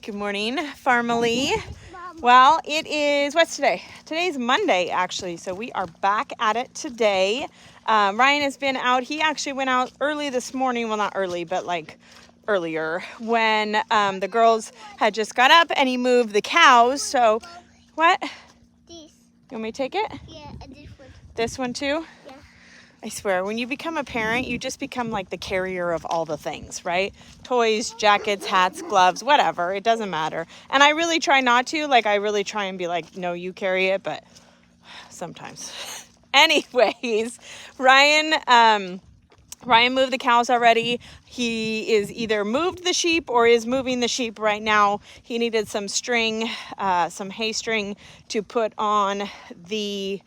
Good morning, family. Well, it is, what's today? Today's Monday, actually, so we are back at it today. Ryan has been out. He actually went out early this morning. Well, not early, but like earlier when the girls had just got up and he moved the cows. So, what? This. You want me to take it? Yeah, and this one. This one too? Yeah. I swear, when you become a parent, you just become like the carrier of all the things, right? Toys, jackets, hats, gloves, whatever. It doesn't matter. And I really try not to. Like, I really try and be like, no, you carry it, but sometimes. Anyways, Ryan moved the cows already. He is either moved the sheep or is moving the sheep right now. He needed some string, some hay string to put on the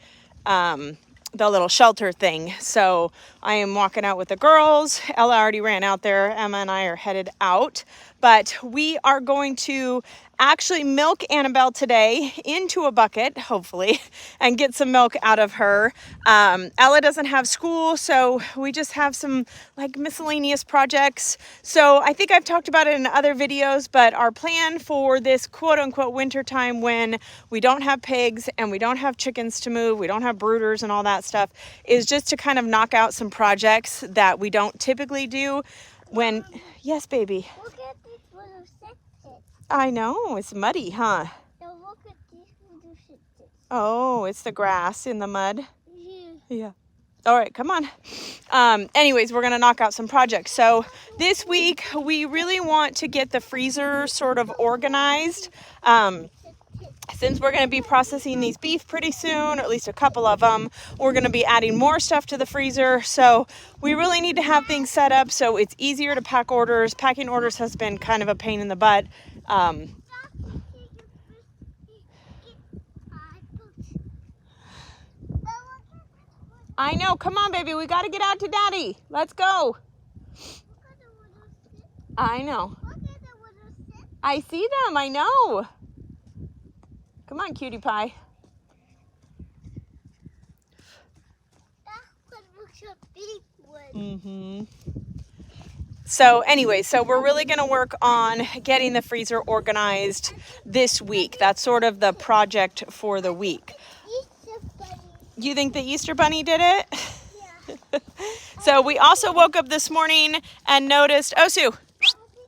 little shelter thing. So I am walking out with the girls. Ella already ran out there. Emma and I are headed out. But we are going to actually milk Annabelle today into a bucket, hopefully, and get some milk out of her. Ella doesn't have school, so we just have some like miscellaneous projects. So I think I've talked about it in other videos, but our plan for this quote unquote winter time when we don't have pigs and we don't have chickens to move, we don't have brooders and all that stuff, is just to kind of knock out some projects that we don't typically do when, yes, baby. Look at this little septic. I know, it's muddy, huh? Now look at these little septic. Oh, it's the grass in the mud. Yeah. Yeah. All right, come on. Anyways, we're going to knock out some projects. So this week, we really want to get the freezer sort of organized. Since we're going to be processing these beef pretty soon, or at least a couple of them, we're going to be adding more stuff to the freezer. So we really need to have things set up so it's easier to pack orders. Packing orders has been kind of a pain in the butt. I know. Come on, baby. We got to get out to Daddy. Let's go. I know. I see them. I know. Come on, cutie pie. That one looks a big one. Mm-hmm. So anyway, so we're really going to work on getting the freezer organized this week. That's sort of the project for the week. Easter bunny. You think the Easter Bunny did it? Yeah. So we also woke up this morning and noticed, Osu,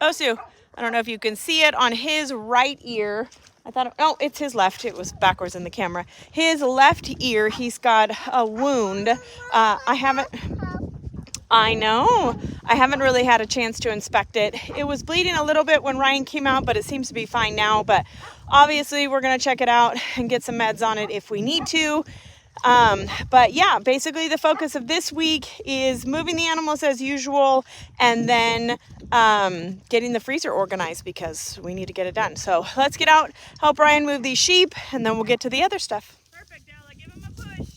I don't know if you can see it on his right ear. Oh, it's his left. It was backwards in the camera. His left ear, he's got a wound. I haven't really had a chance to inspect it. It was bleeding a little bit when Ryan came out, but it seems to be fine now. But obviously we're going to check it out and get some meds on it if we need to. But yeah, basically the focus of this week is moving the animals as usual and then getting the freezer organized because we need to get it done. So let's get out, help Ryan move these sheep, and then we'll get to the other stuff. Perfect, Ella. Give him a push.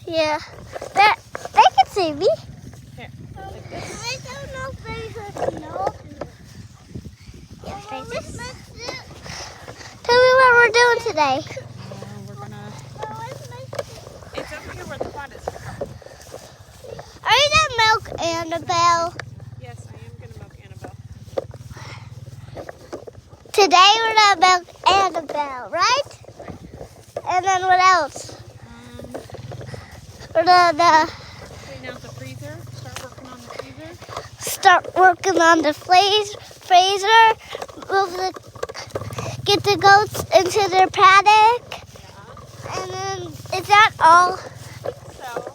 Yeah. They can see me. Here, like this. I don't know if they know. Tell me what we're doing today. we're gonna. It's over here where the pot is. Are you gonna milk Annabelle? Yes, I am gonna milk Annabelle. Today we're gonna milk Annabelle, right? And then what else? We're gonna Clean out the freezer. Start working on the freezer. start working on the freezer. Get the goats into their paddock. And then is that all? So.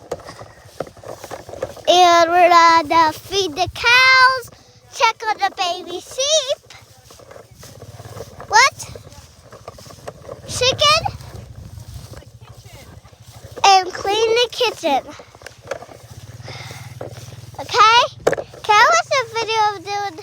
And we're gonna feed the cows, check on the baby sheep. What? Chicken? And clean the kitchen. Okay? Can I watch a video of doing...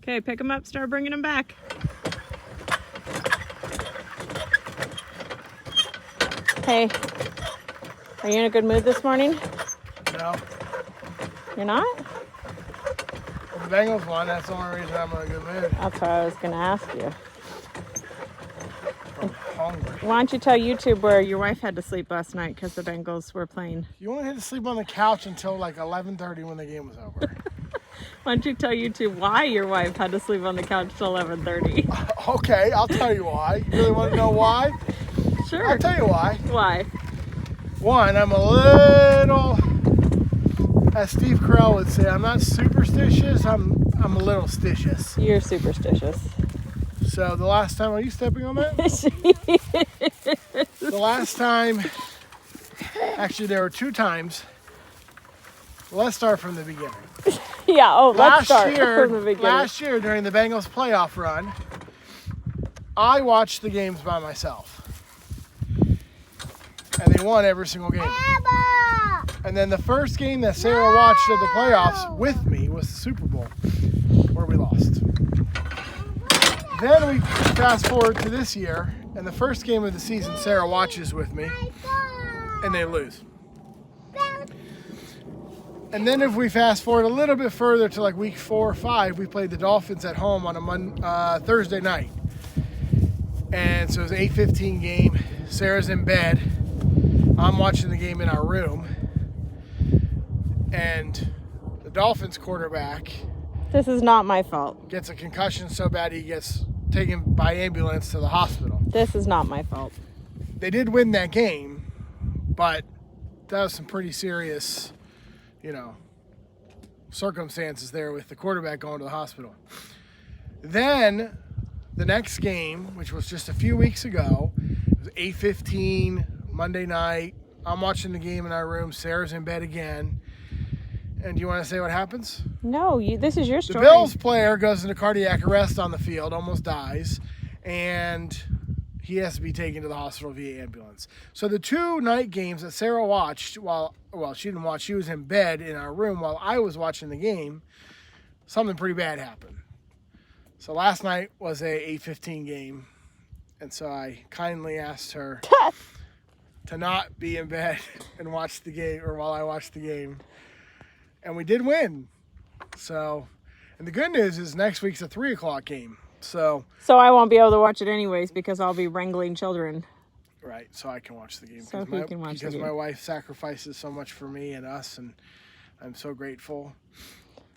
Okay, pick them up, start bringing them back. Hey, are you in a good mood this morning? No. You're not? Well, the Bengals won. That's the only reason I'm in a good mood. That's what I was going to ask you. I'm hungry. Why don't you tell YouTube where your wife had to sleep last night because the Bengals were playing? You only had to sleep on the couch until like 11:30 when the game was over. Why don't you tell YouTube why your wife had to sleep on the couch till 11:30? Okay, I'll tell you why. You really want to know why? Sure. I'll tell you why. Why? One, I'm a little, as Steve Carell would say, I'm not superstitious. I'm a little stitious. You're superstitious. So the last time, are you stepping on that? The last time, actually there were 2 times. Let's start from the beginning. Yeah, let's start from the beginning. Last year during the Bengals playoff run, I watched the games by myself. And they won every single game. Emma! And then the first game that Sarah watched of the playoffs with me was the Super Bowl, where we lost. Then we fast forward to this year, and the first game of the season Sarah watches with me, and they lose. And then if we fast forward a little bit further to like week 4 or 5, we played the Dolphins at home on a Thursday night. And so it was an 8:15 game. Sarah's in bed. I'm watching the game in our room. And the Dolphins quarterback This is not my fault. gets a concussion so bad he gets taken by ambulance to the hospital. This is not my fault. They did win that game, but that was some pretty serious, circumstances there with the quarterback going to the hospital. Then the next game, which was just a few weeks ago, it was 8:15 Monday night. I'm watching the game in our room. Sarah's in bed again. And do you want to say what happens? No, this is your The story. Bills player goes into cardiac arrest on the field, almost dies, and he has to be taken to the hospital via ambulance. So the 2 night games that Sarah watched she didn't watch, she was in bed in our room while I was watching the game, something pretty bad happened. So last night was a 8:15 game, and so I kindly asked her to not be in bed and watch the game, or while I watched the game. And we did win. So, and the good news is next week's a 3 o'clock game. So I won't be able to watch it anyways because I'll be wrangling children. right, so I can watch the game. So he can watch the because game. my wife sacrifices so much for me and us, and I'm so grateful.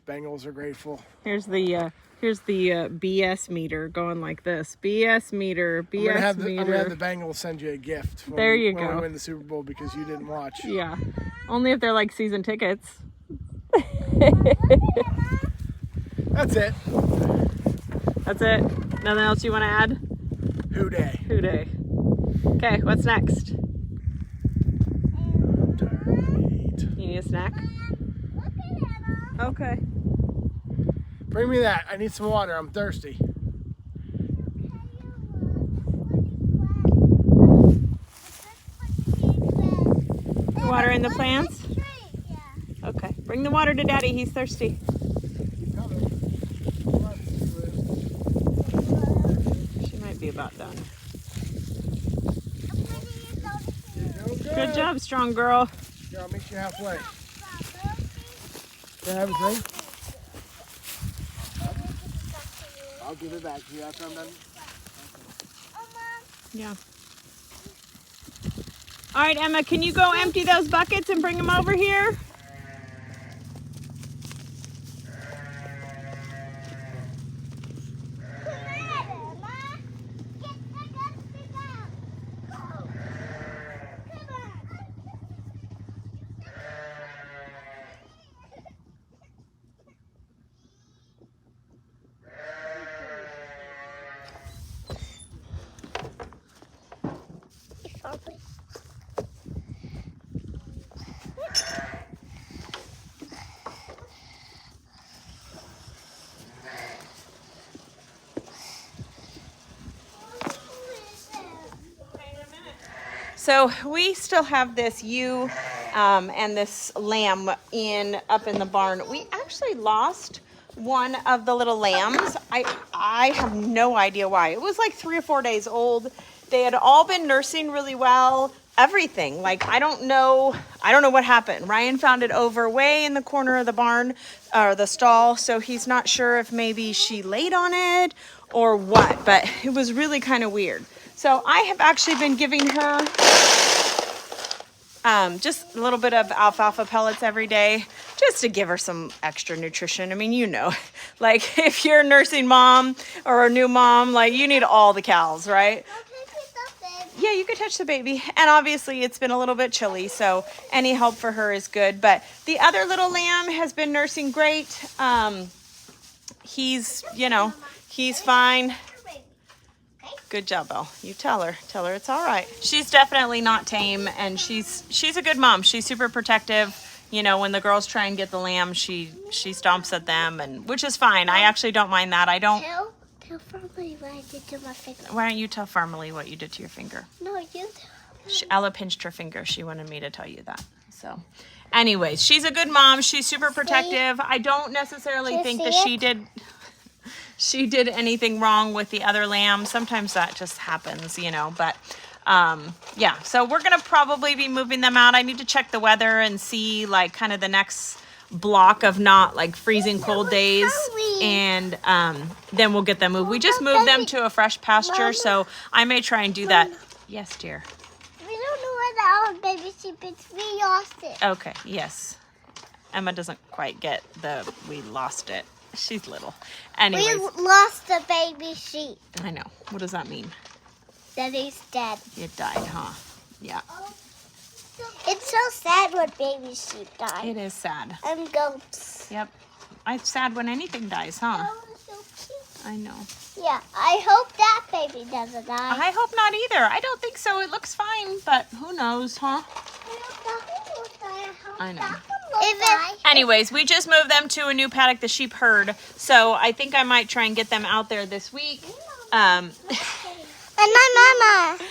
The Bengals are grateful. Here's the BS meter going like this. BS meter, I'm BS gonna have meter. the Bengals send you a gift when, There you when go. we win the Super Bowl because you didn't watch. Yeah, only if they're like season tickets. That's it. That's it. Nothing else you want to add? Who day? Who day? Okay, what's next? I'm tired. I need to eat. You need a snack? Okay. Bring me that. I need some water. I'm thirsty. Water in the plants? Okay. Bring the water to Daddy. He's thirsty. She might be about done. Good job, strong girl. Here, I'll meet you halfway. Can I have a drink? I'll give it back to you after I'm done. Yeah. All right, Emma, can you go empty those buckets and bring them over here? So we still have this ewe and this lamb up in the barn. We actually lost one of the little lambs. I have no idea why. It was like 3 or 4 days old. They had all been nursing really well. Everything. Like I don't know what happened. Ryan found it over way in the corner of the barn or the stall, so he's not sure if maybe she laid on it or what, but it was really kind of weird. So I have actually been giving her just a little bit of alfalfa pellets every day just to give her some extra nutrition. I mean, you know, like if you're a nursing mom or a new mom, like you need all the cows, right? Yeah, you could touch the baby. And obviously it's been a little bit chilly, so any help for her is good. But the other little lamb has been nursing great. He's fine. Good job, Belle. You tell her it's all right. She's definitely not tame, and she's a good mom. She's super protective. You know, when the girls try and get the lamb, she stomps at them, and which is fine. I actually don't mind that. I don't. Tell Farmily what I did to my finger. Why don't you tell Farmily what you did to your finger? No, you. Ella pinched her finger. She wanted me to tell you that. So, anyways, she's a good mom. She's super protective. I don't necessarily think that she did anything wrong with the other lamb. Sometimes that just happens, you know, but yeah, so we're gonna probably be moving them out. I need to check the weather and see like kind of the next block of not like freezing cold days, and then we'll get them moved. We just moved them to a fresh pasture, so I may try and do that. Yes, dear. We don't know where our baby sheep is. We lost it. Okay, yes. Emma doesn't quite get we lost it. She's little. Anyways. We lost the baby sheep. I know. What does that mean? That he's dead. It died, huh? Yeah. It's so sad when baby sheep die. It is sad. And goats. Yep. It's sad when anything dies, huh? Oh, it's so cute. I know. Yeah, I hope that baby doesn't die. I hope not either. I don't think so. It looks fine, but who knows, huh? I know. Anyways, we just moved them to a new paddock, the sheep herd. So I think I might try and get them out there this week. And my mama.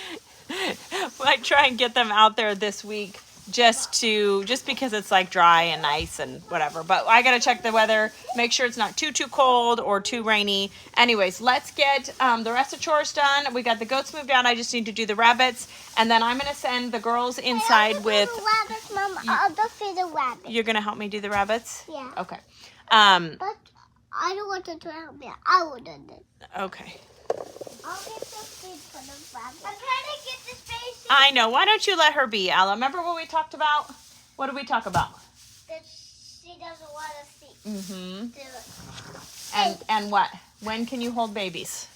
Might try and get them out there this week just because it's like dry and nice and whatever. But I gotta check the weather, make sure it's not too cold or too rainy. Anyways, let's get the rest of chores done. We got the goats moved out. I just need to do the rabbits, and then I'm gonna send the girls inside with. Rabbits, Mom. I'll just feed the rabbits. You're gonna help me do the rabbits? Yeah. Okay. But I don't want to help me. I will do it. Okay. I'll get the food for the rabbits. I'm trying to get the space. I know. Why don't you let her be, Ella? Remember what we talked about? What did we talk about? That she doesn't want to see. Mm-hmm. And what? When can you hold babies?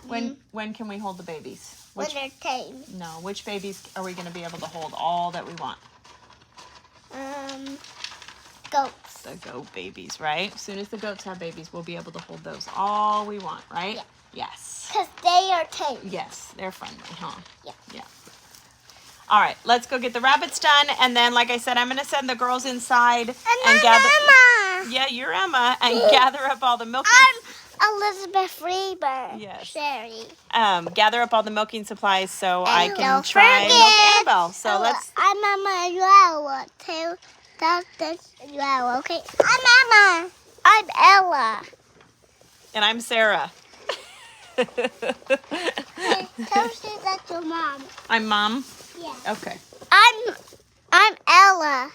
When can we hold the babies? When they're tame. No. Which babies are we going to be able to hold all that we want? Goats. The goat babies, right? As soon as the goats have babies, we'll be able to hold those all we want, right? Yeah. Yes. Because they are tame. Yes, they're friendly, huh? Yeah. Yeah. All right, let's go get the rabbits done, and then, like I said, I'm gonna send the girls inside and gather. Emma. Yeah, you're Emma, and gather up all the milking. I'm Elizabeth Freeber. Yes. Sherry. Gather up all the milking supplies so And I can don't try and milk forget- Annabelle. So let's. I'm Emma as well. That's as well. Okay. I'm Emma. I'm Ella. And I'm Sarah. Tell us that's your mom. I'm Mom? Yeah. Okay. I'm Ella.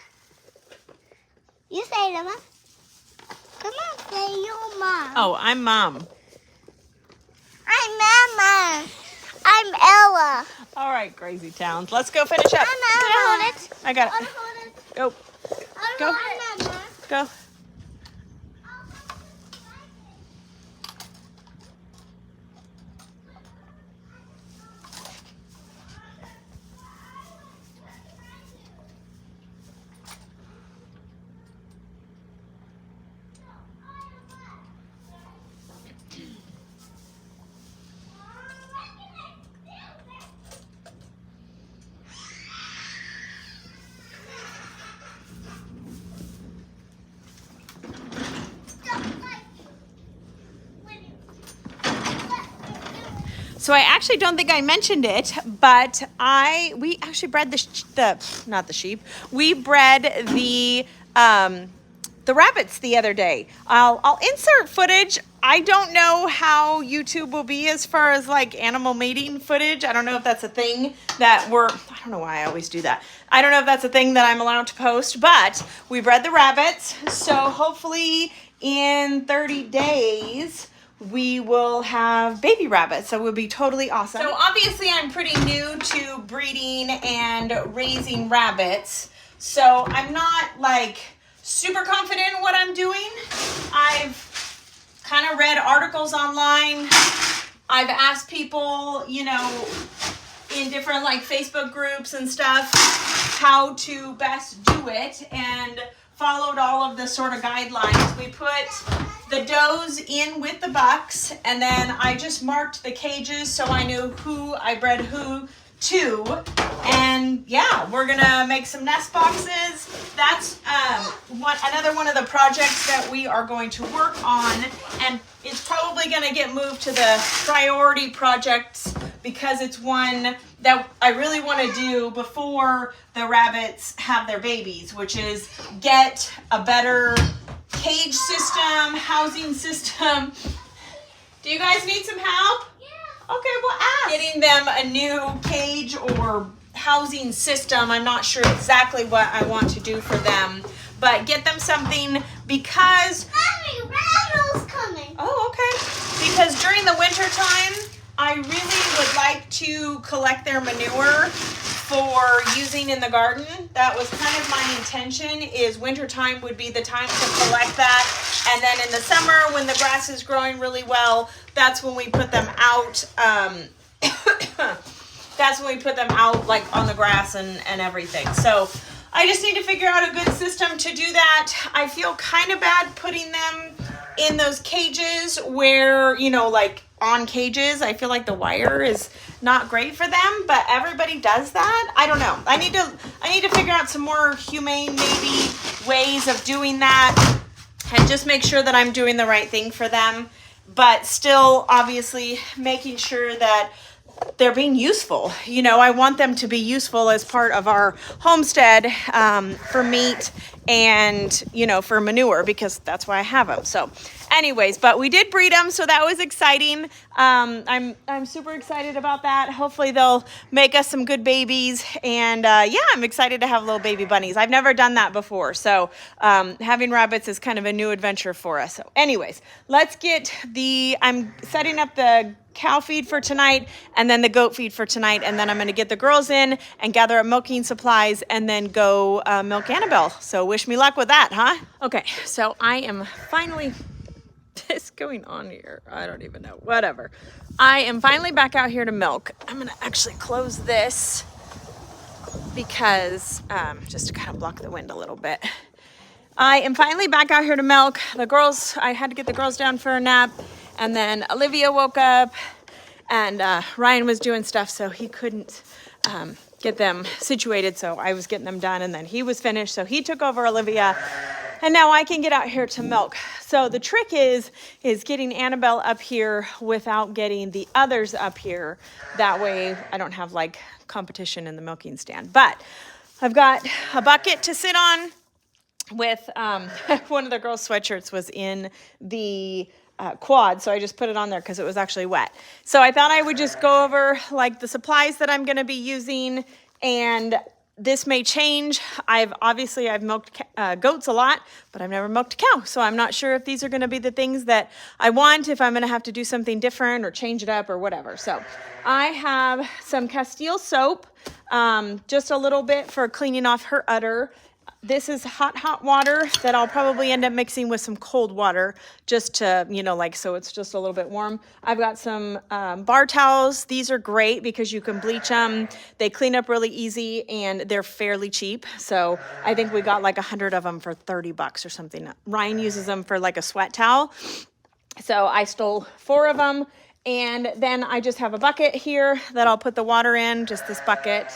You say Ella. Come on, say your mom. Oh, I'm Mom. I'm Mama. I'm Ella. All right, Crazy Towns. Let's go finish up. I'm Ella. I got I'll it. hold it. Go. Go. I'm Mama. Go. So I actually don't think I mentioned it, but we actually bred not the sheep. We bred the rabbits the other day. I'll insert footage. I don't know how YouTube will be as far as like animal mating footage. I don't know if that's a thing I don't know why I always do that. I don't know if that's a thing that I'm allowed to post, but we bred the rabbits. So hopefully in 30 days, we will have baby rabbits. So it would be totally awesome. So obviously I'm pretty new to breeding and raising rabbits. So I'm not like super confident in what I'm doing. I've kind of read articles online. I've asked people, in different like Facebook groups and stuff, how to best do it, and followed all of the sort of guidelines. We put the does in with the bucks, and then I just marked the cages so I knew who I bred who to. And yeah, we're gonna make some nest boxes. That's another one of the projects that we are going to work on, and it's probably gonna get moved to the priority projects because it's one that I really want to do before the rabbits have their babies, which is get a better cage system, housing system. Do you guys need some help? Yeah. Okay, well ask. Getting them a new cage or housing system. I'm not sure exactly what I want to do for them, but get them something because... Mommy, Randall's coming. Oh, okay. Because during the winter time, I really would like to collect their manure for using in the garden. That was kind of my intention, is wintertime would be the time to collect that. And then in the summer, when the grass is growing really well, that's when we put them out. That's when we put them out like on the grass and everything. So I just need to figure out a good system to do that. I feel kind of bad putting them in those cages where, like on cages, I feel like the wire is not great for them, but everybody does that. I don't know. I need to figure out some more humane maybe ways of doing that and just make sure that I'm doing the right thing for them, but still obviously making sure that they're being useful. I want them to be useful as part of our homestead for meat and, for manure, because that's why I have them. So anyways, but we did breed them, so that was exciting. I'm super excited about that. Hopefully they'll make us some good babies. And yeah, I'm excited to have little baby bunnies. I've never done that before. So having rabbits is kind of a new adventure for us. So anyways, I'm setting up the cow feed for tonight and then the goat feed for tonight, and then I'm going to get the girls in and gather up milking supplies and then go milk Annabelle. So wish me luck with that, huh? Okay, so I am finally... What's going on here? I don't even know. Whatever. I am finally back out here to milk. I'm going to actually close this because just to kind of block the wind a little bit. I am finally back out here to milk. I had to get the girls down for a nap, and then Olivia woke up and Ryan was doing stuff, so he couldn't get them situated. So I was getting them done, and then he was finished. So he took over Olivia, and now I can get out here to milk. So the trick is getting Annabelle up here without getting the others up here. That way I don't have like competition in the milking stand. But I've got a bucket to sit on with one of the girls' sweatshirts was in the quad, so I just put it on there because it was actually wet. So I thought I would just go over like the supplies that I'm going to be using, and this may change. I've milked goats a lot, but I've never milked a cow, so I'm not sure if these are going to be the things that I want, if I'm going to have to do something different or change it up or whatever. So I have some Castile soap, just a little bit for cleaning off her udder. This is hot water that I'll probably end up mixing with some cold water just to, like, so it's just a little bit warm. I've got some bar towels. These are great because you can bleach them. They clean up really easy and they're fairly cheap. So I think we got like 100 of them for $30 or something. Ryan uses them for like a sweat towel. So I stole 4 of them. And then I just have a bucket here that I'll put the water in, just this bucket.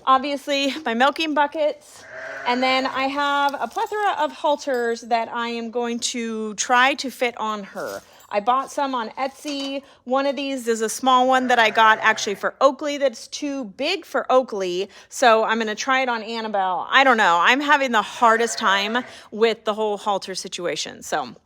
Obviously, my milking buckets. And then I have a plethora of halters that I am going to try to fit on her. I bought some on Etsy. One of these is a small one that I got actually for Oakley that's too big for Oakley. So I'm going to try it on Annabelle. I don't know. I'm having the hardest time with the whole halter situation. So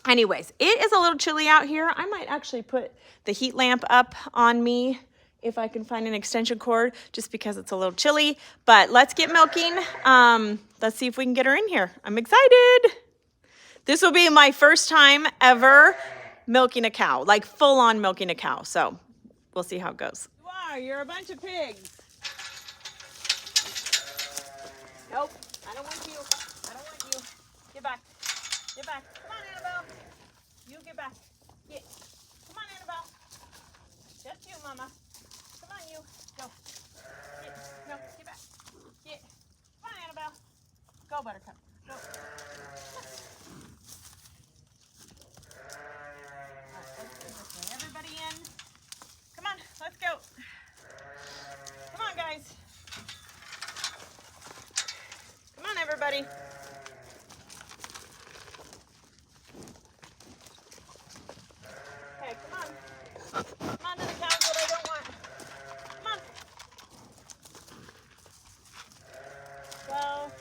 anyways, it is a little chilly out here. I might actually put the heat lamp up on me if I can find an extension cord, just because it's a little chilly. But let's get milking. Let's see if we can get her in here. I'm excited. This will be my first time ever milking a cow, like full on milking a cow. So we'll see how it goes. You're a bunch of pigs. Nope, I don't want you. I don't want you. Get back. Get back. Come on, Annabelle. You get back. Get. Come on, Annabelle. Just you, Mama. Come on, you. Go. Get. No, get back. Get. Come on, Annabelle. Go, Buttercup. Go. All right, let's do this way. Everybody in. Come on, let's go. Come on, guys. Come on, everybody. Okay, come on. Come on to the cows that I don't want. Come on. 12,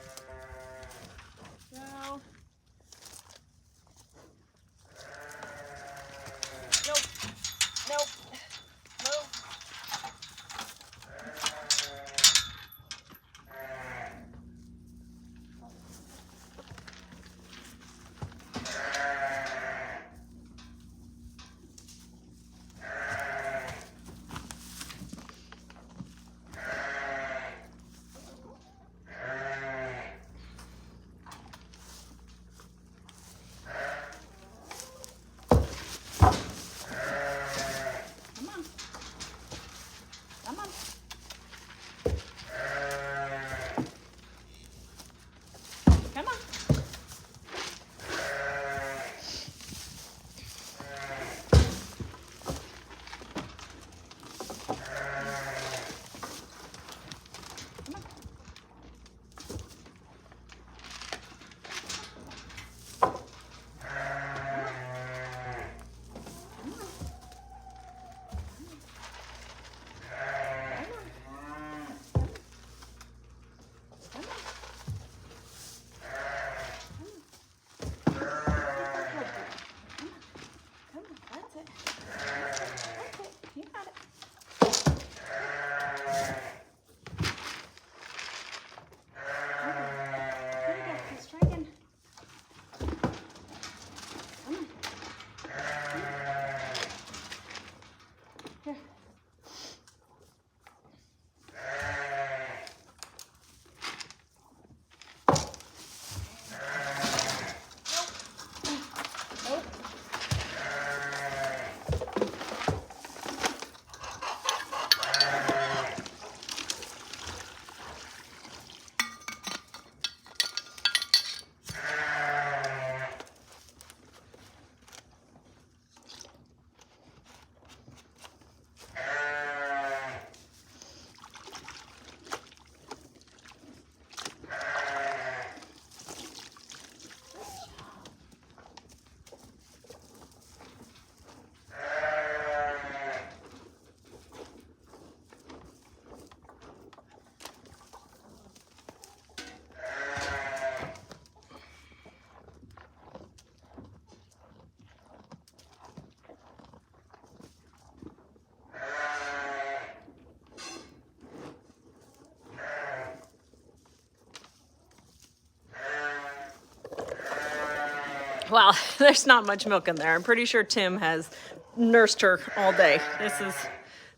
Well, there's not much milk in there. I'm pretty sure Tim has nursed her all day.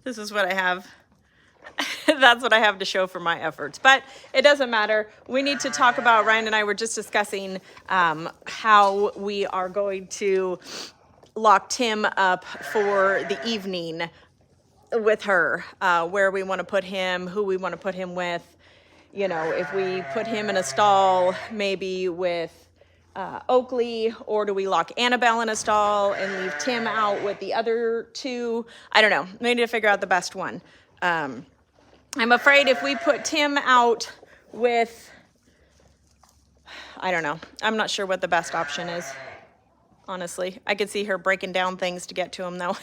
This is what I have. That's what I have to show for my efforts. But it doesn't matter. We need to talk about, Ryan and I were just discussing how we are going to lock Tim up for the evening with her, where we want to put him, who we want to put him with. You know, if we put him in a stall, maybe with Oakley, or do we lock Annabelle in a stall and leave Tim out with the other two? I don't know. We need to figure out the best one. I'm afraid if we put Tim out with, I don't know. I'm not sure what the best option is, honestly. I could see her breaking down things to get to him, though.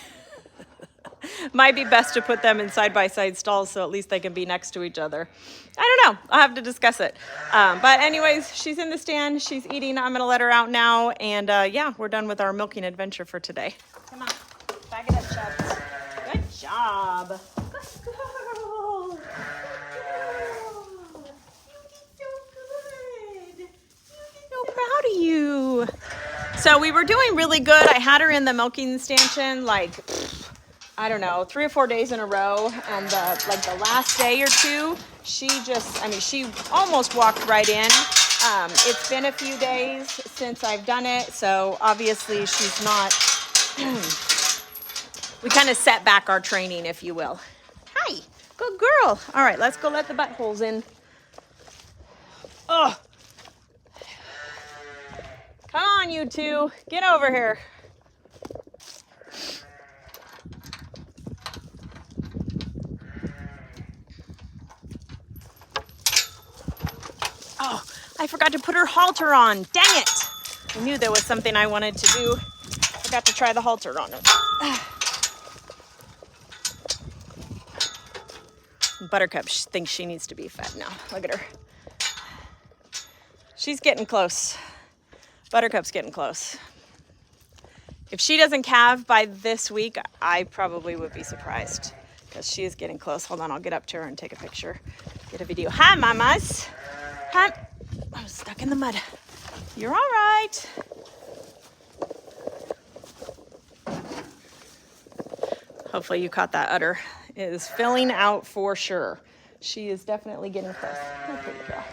Might be best to put them in side-by-side stalls so at least they can be next to each other. I don't know. I'll have to discuss it. But anyways, she's in the stand. She's eating. I'm going to let her out now. And yeah, we're done with our milking adventure for today. Come on. Back it up, Chubbs. Good job. Good girl. You did so good. So proud of you. So we were doing really good. I had her in the milking stanchion like, I don't know, 3 or 4 days in a row. And the last day or two, she almost walked right in. It's been a few days since I've done it. So obviously she's not, we kind of set back our training, if you will. Hi, good girl. All right, let's go let the buttholes in. Oh. Come on, you two. Get over here. Oh, I forgot to put her halter on. Dang it. I knew there was something I wanted to do. Forgot to try the halter on it. Buttercup thinks she needs to be fed now. Look at her. She's getting close. Buttercup's getting close. If she doesn't calve by this week, I probably would be surprised because she is getting close. Hold on, I'll get up to her and take a picture. Get a video. Hi, mamas. Hi. I was stuck in the mud. You're all right. Hopefully you caught that udder. It is filling out for sure. She is definitely getting close. Okay, girl.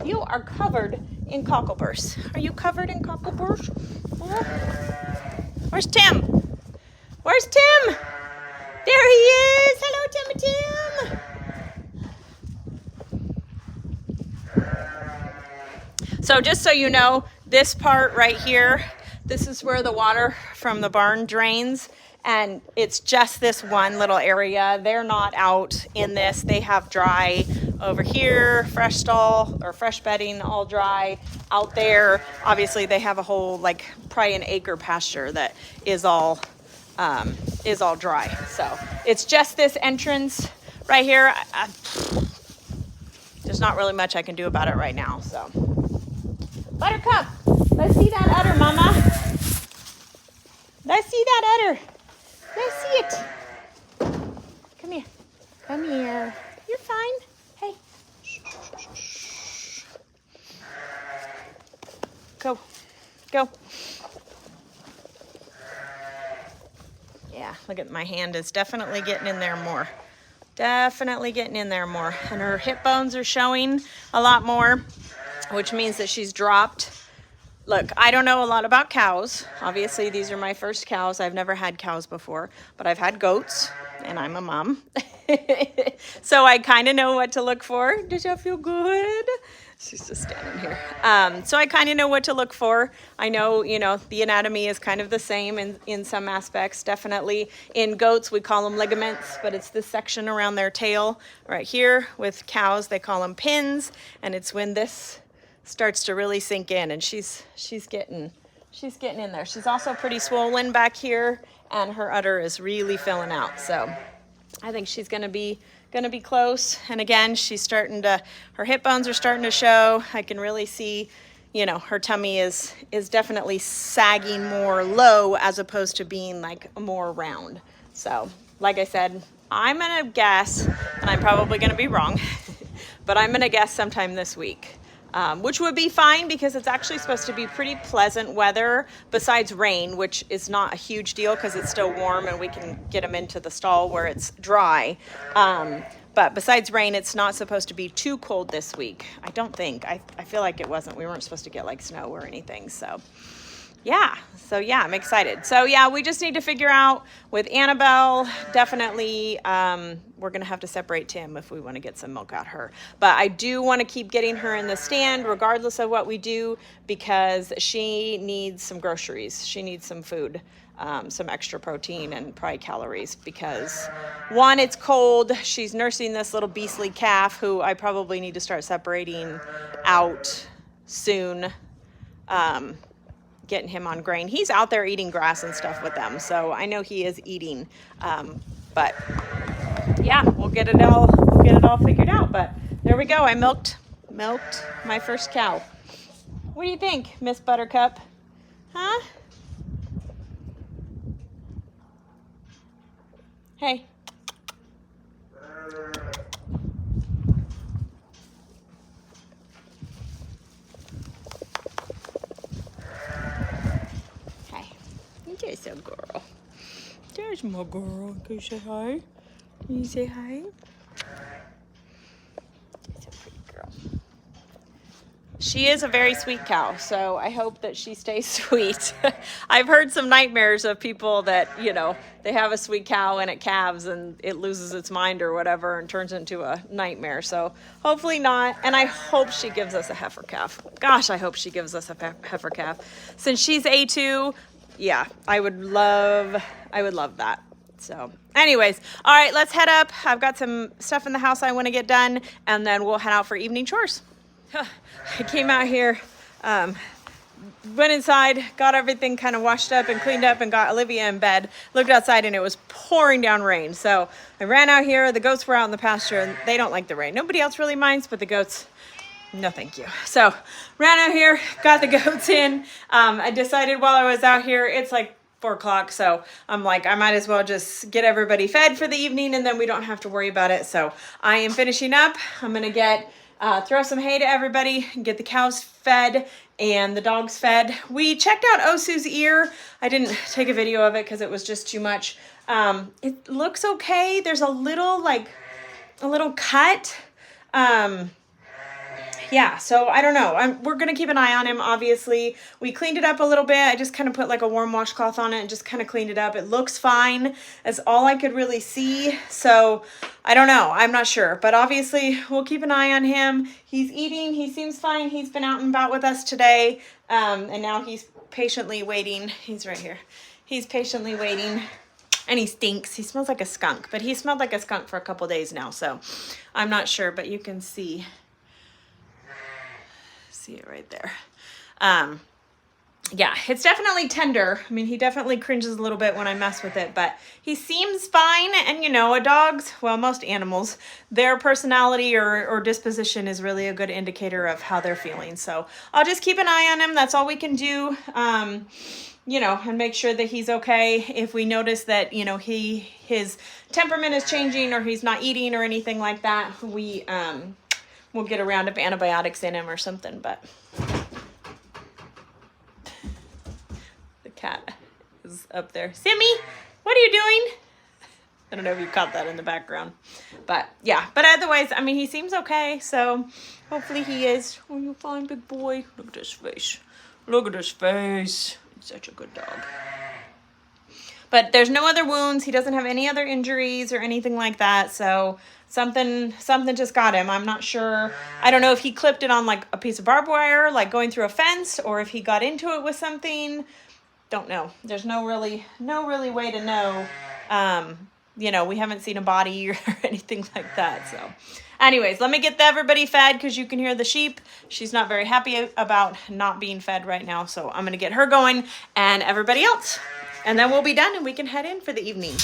You are covered in cockleburrs. Are you covered in cockleburrs? Where's Tim? Where's Tim? There he is. Hello, Tim. So just so you know, this part right here, this is where the water from the barn drains. And it's just this one little area. They're not out in this. They have dry over here, fresh stall or fresh bedding, all dry. Out there, obviously they have a whole, like, probably an acre pasture that is all dry. So it's just this entrance right here. There's not really much I can do about it right now. So, Buttercup, let's see that udder, Mama. Let's see that udder. Let's see it. Come here. Come here. You're fine. Hey. Go. Go. Yeah, look at my hand is definitely getting in there more. Definitely getting in there more. And her hip bones are showing a lot more, which means that she's dropped. Look, I don't know a lot about cows. Obviously, these are my first cows. I've never had cows before, but I've had goats, and I'm a mom. So I kind of know what to look for. Does that feel good? She's just standing here. So I kind of know what to look for. I know, the anatomy is kind of the same in some aspects, definitely. In goats, we call them ligaments, but it's this section around their tail right here. With cows, they call them pins, and it's when this starts to really sink in, and she's getting in there. She's also pretty swollen back here, and her udder is really filling out. So I think she's gonna be close. And again, her hip bones are starting to show. I can really see, her tummy is definitely sagging more low as opposed to being like more round. So like I said, I'm gonna guess, and I'm probably gonna be wrong, but I'm gonna guess sometime this week. which would be fine because it's actually supposed to be pretty pleasant weather besides rain, which is not a huge deal because it's still warm and we can get them into the stall where it's dry. But besides rain, it's not supposed to be too cold this week. I don't think. I feel like it wasn't. We weren't supposed to get like snow or anything. So yeah, I'm excited. So yeah, we just need to figure out with Annabelle, definitely, we're gonna have to separate Tim if we wanna get some milk out of her. But I do wanna keep getting her in the stand regardless of what we do because she needs some groceries. She needs some food, some extra protein and probably calories because one, it's cold. She's nursing this little beastly calf who I probably need to start separating out soon. Getting him on grain. He's out there eating grass and stuff with them, so I know he is eating. But yeah, we'll get it all figured out. But there we go. I milked my first cow. What do you think, Miss Buttercup? Huh? Hey. There's a girl. There's my girl. Can you say hi? Can you say hi? She's a pretty girl. She is a very sweet cow, so I hope that she stays sweet. I've heard some nightmares of people that, you know, they have a sweet cow and it calves and it loses its mind or whatever and turns into a nightmare. So hopefully not. And I hope she gives us a heifer calf. Gosh, I hope she gives us a heifer calf. Since she's A2, yeah, I would love that. So anyways, all right, let's head up. I've got some stuff in the house I want to get done, and then we'll head out for evening chores. I came out here, went inside, got everything kind of washed up and cleaned up and got Olivia in bed. Looked outside and it was pouring down rain. So I ran out here. The goats were out in the pasture and they don't like the rain. Nobody else really minds, but the goats, no thank you. So ran out here, got the goats in. I decided while I was out here, it's like 4 o'clock. So I'm like, I might as well just get everybody fed for the evening and then we don't have to worry about it. So I am finishing up. I'm going to throw some hay to everybody, get the cows fed and the dogs fed. We checked out Osu's ear. I didn't take a video of it because it was just too much. It looks okay. There's a little cut. Yeah, so I don't know. We're going to keep an eye on him, obviously. We cleaned it up a little bit. I just kind of put like a warm washcloth on it and just kind of cleaned it up. It looks fine. That's all I could really see. So I don't know. I'm not sure. But obviously, we'll keep an eye on him. He's eating. He seems fine. He's been out and about with us today. And now he's patiently waiting. He's right here. He's patiently waiting. And he stinks. He smells like a skunk. But he smelled like a skunk for a couple days now. So I'm not sure. But you can see it right there. Yeah, it's definitely tender. I mean, he definitely cringes a little bit when I mess with it, but he seems fine. And you know, a dog's, well, most animals, their personality or disposition is really a good indicator of how they're feeling. So I'll just keep an eye on him. That's all we can do. You know, and make sure that he's okay. If we notice that, you know, his temperament is changing or he's not eating or anything like that, we'll get a round of antibiotics in him or something, but the cat is up there. Simmy, what are you doing? I don't know if you caught that in the background, but yeah, but otherwise, I mean, he seems okay. So hopefully he is. Oh, you fine, big boy. Look at his face. Look at his face. He's such a good dog. But there's no other wounds. He doesn't have any other injuries or anything like that. So something just got him. I'm not sure. I don't know if he clipped it on like a piece of barbed wire, like going through a fence, or if he got into it with something. Don't know. There's no really way to know. You know, we haven't seen a body or anything like that. So anyways, let me get everybody fed because you can hear the sheep. She's not very happy about not being fed right now. So I'm going to get her going and everybody else. And then we'll be done and we can head in for the evening.